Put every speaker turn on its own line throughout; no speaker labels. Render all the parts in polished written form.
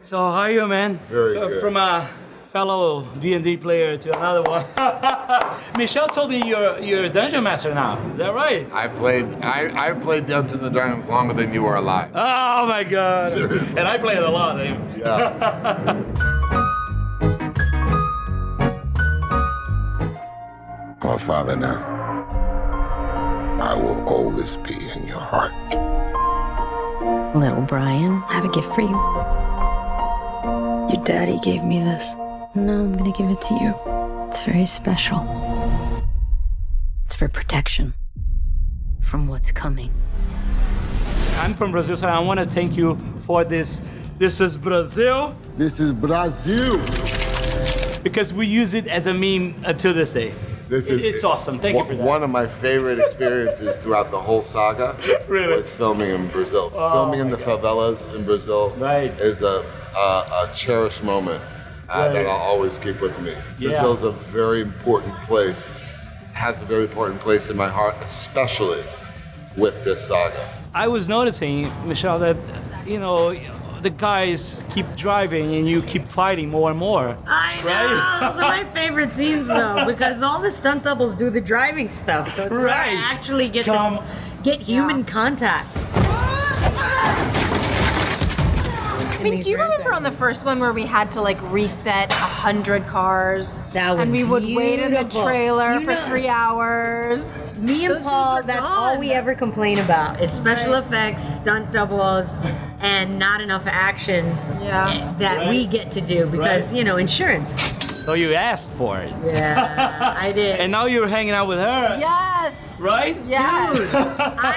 So how are you, man?
Very good.
From a fellow D&D player to another one. Michelle told me you're a dungeon master now. Is that right?
I played Dungeons and Dragons longer than you were alive.
Oh my God!
Seriously.
And I played a lot.
Yeah. I'm a father now. I will always be in your heart.
Little Brian, I have a gift for you. Your daddy gave me this. No, I'm gonna give it to you. It's very special. It's for protection from what's coming.
I'm from Brazil, so I want to thank you for this. This is Brazil.
This is Brazil.
Because we use it as a meme to this day. It's awesome. Thank you for that.
One of my favorite experiences throughout the whole saga
Really?
was filming in Brazil.
Oh,
Filming in
my
the
God.
favelas in Brazil
Right.
is a cherished moment
Right.
that I'll always keep with me.
Yeah.
Brazil's a very important place, has a very important place in my heart, especially with this saga.
I was noticing, Michelle, that the guys keep driving and you keep fighting more and more.
I know.
Right?
Those are my favorite scenes, though, because all the stunt doubles do the driving stuff, so it's where I
Right.
actually get
Come-
to get human contact.
I mean, do you remember on the first one where we had to like reset 100 cars?
That was
And we would wait in the
beautiful.
trailer
You
for
know-
3 hours.
Me and
Those
Paul,
dudes are
that's
gone.
all we ever complain about is special
Right.
effects, stunt doubles, and not enough action
Yeah.
that we get to do because,
Right.
insurance.
So you asked for it.
Yeah, I did.
And now you're hanging out with her.
Yes.
Right?
Yes.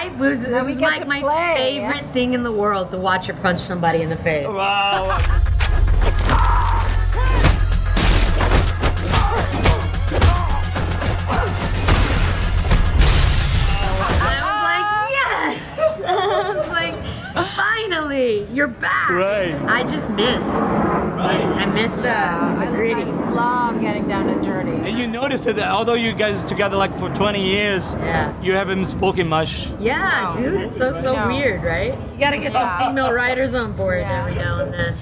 it was
we get
like
to
my
play.
favorite thing in the world to watch her punch somebody in the face.
Wow.
I was like, yes! I was like, finally, you're back.
Right.
I just missed. I missed the gritty.
I love getting down and dirty.
And you noticed that although you guys together like for 20 years,
Yeah.
you haven't spoken much.
Yeah,
No.
dude, it's so
No.
weird, right? You gotta get
Yeah.
some female writers on board
Yeah.
every now and then.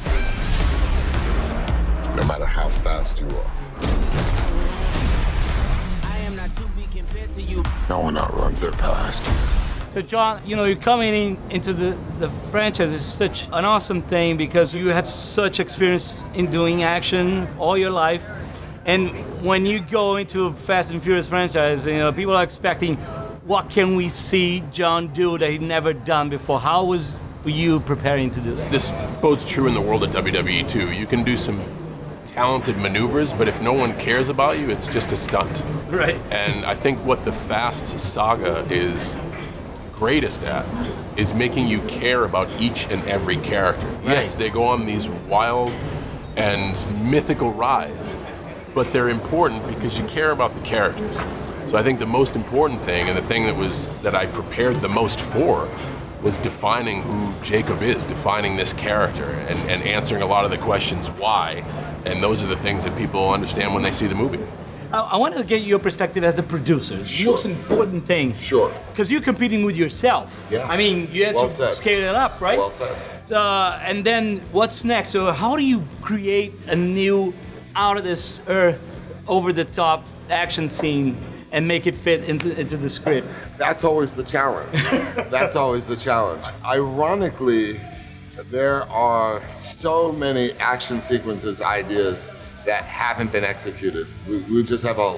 No matter how fast you are, no one outruns their past.
So John, you're coming into the franchise is such an awesome thing because you have such experience in doing action all your life. And when you go into a Fast and Furious franchise, people are expecting, what can we see John do that he'd never done before? How was for you preparing to do that?
This bodes true in the world of WWE too. You can do some talented maneuvers, but if no one cares about you, it's just a stunt.
Right.
And I think what the Fast saga is greatest at is making you care about each and every character.
Right.
Yes, they go on these wild and mythical rides, but they're important because you care about the characters. So I think the most important thing, and the thing that I prepared the most for, was defining who Jacob is, defining this character, and answering a lot of the questions why. And those are the things that people understand when they see the movie.
I want to get your perspective as a producer. It's the
Sure.
most important thing.
Sure.
Because you're competing with yourself.
Yeah.
I mean, you have
Well
to
said.
scale it up, right?
Well said.
And then what's next? So how do you create a new, out of this earth, over the top action scene and make it fit into the script?
That's always the challenge. That's always the challenge. Ironically, there are so many action sequences, ideas that haven't been executed. We just have a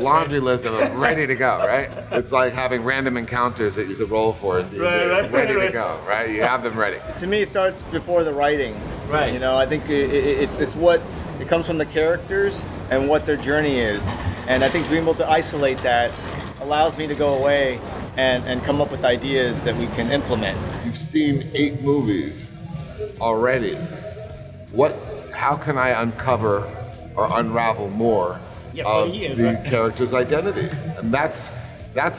laundry list of them ready to go, right? It's like having random encounters that you could roll for in D&D,
Right,
ready to
right.
go, right? You have them ready.
To me, it starts before the writing.
Right.
I think it's what it comes from the characters and what their journey is, and I think being able to isolate that allows me to go away and come up with ideas that we can implement.
You've seen 8 movies already. How can I uncover or unravel more
Yeah,
of
20 years,
the
right?
character's identity? And that's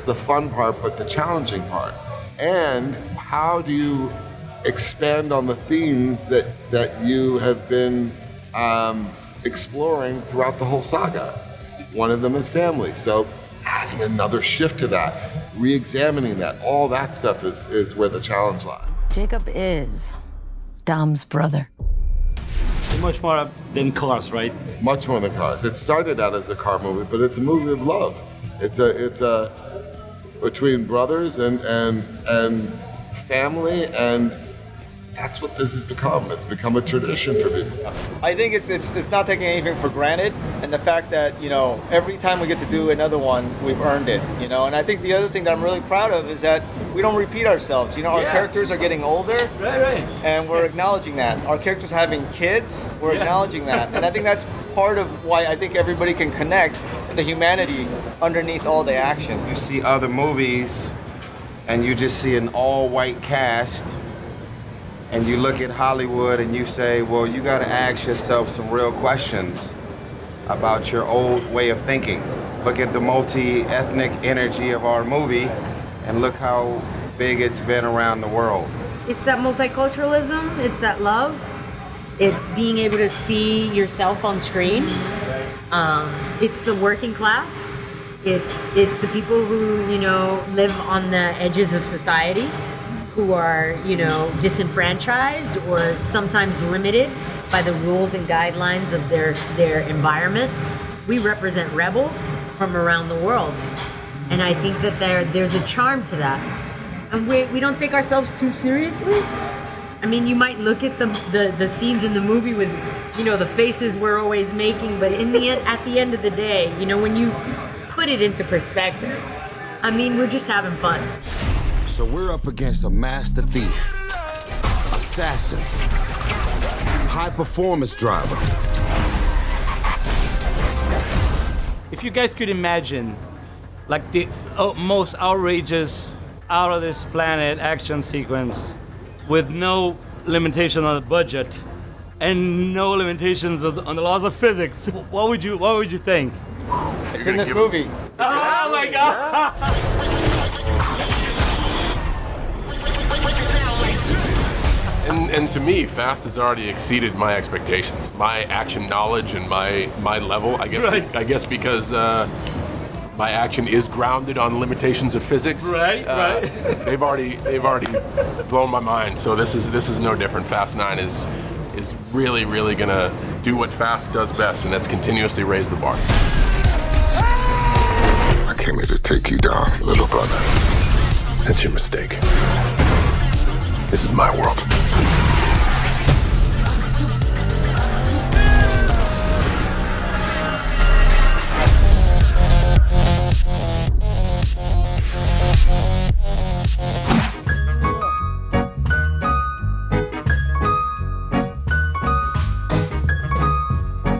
the fun part, but the challenging part. And how do you expand on the themes that you have been exploring throughout the whole saga? One of them is family, so adding another shift to that, re-examining that, all that stuff is where the challenge lies.
Jacob is Dom's brother.
Much more than cars, right?
Much more than cars. It started out as a car movie, but it's a movie of love. It's a between brothers and family, and that's what this has become. It's become a tradition for people.
I think it's not taking anything for granted, and the fact that, you know, every time we get to do another one, we've earned it, you know. And I think the other thing that I'm really proud of is that we don't repeat ourselves. You know, our characters are getting older,
Right.
and we're acknowledging that. Our characters having kids, we're acknowledging that. And I think that's part of why I think everybody can connect the humanity underneath all the action.
You see other movies, and you just see an all-white cast, and you look at Hollywood and you say, well, you got to ask yourself some real questions about your old way of thinking. Look at the multi-ethnic energy of our movie, and look how big it's been around the world.
It's that multiculturalism, it's that love, it's being able to see yourself on screen. It's the working class. It's the people who, you know, live on the edges of society, who are, you know, disenfranchised or sometimes limited by the rules and guidelines of their environment. We represent rebels from around the world. And I think that there's a charm to that. And we don't take ourselves too seriously. I mean, you might look at the scenes in the movie with, you know, the faces we're always making, but in the end, at the end of the day, you know, when you put it into perspective, I mean, we're just having fun.
So we're up against a master thief, assassin, high performance driver.
If you guys could imagine, like the most outrageous, out of this planet action sequence with no limitation on the budget and no limitations on the laws of physics, what would you think?
It's in this movie.
Oh my God!
And to me, Fast has already exceeded my expectations, my action knowledge and my level. I guess
Right.
I guess because my action is grounded on limitations of physics.
Right.
They've already blown my mind. So this is no different. Fast 9 is really gonna do what Fast does best, and that's continuously raise the bar.
I came here to take you down, little brother.
That's your mistake. This is my world.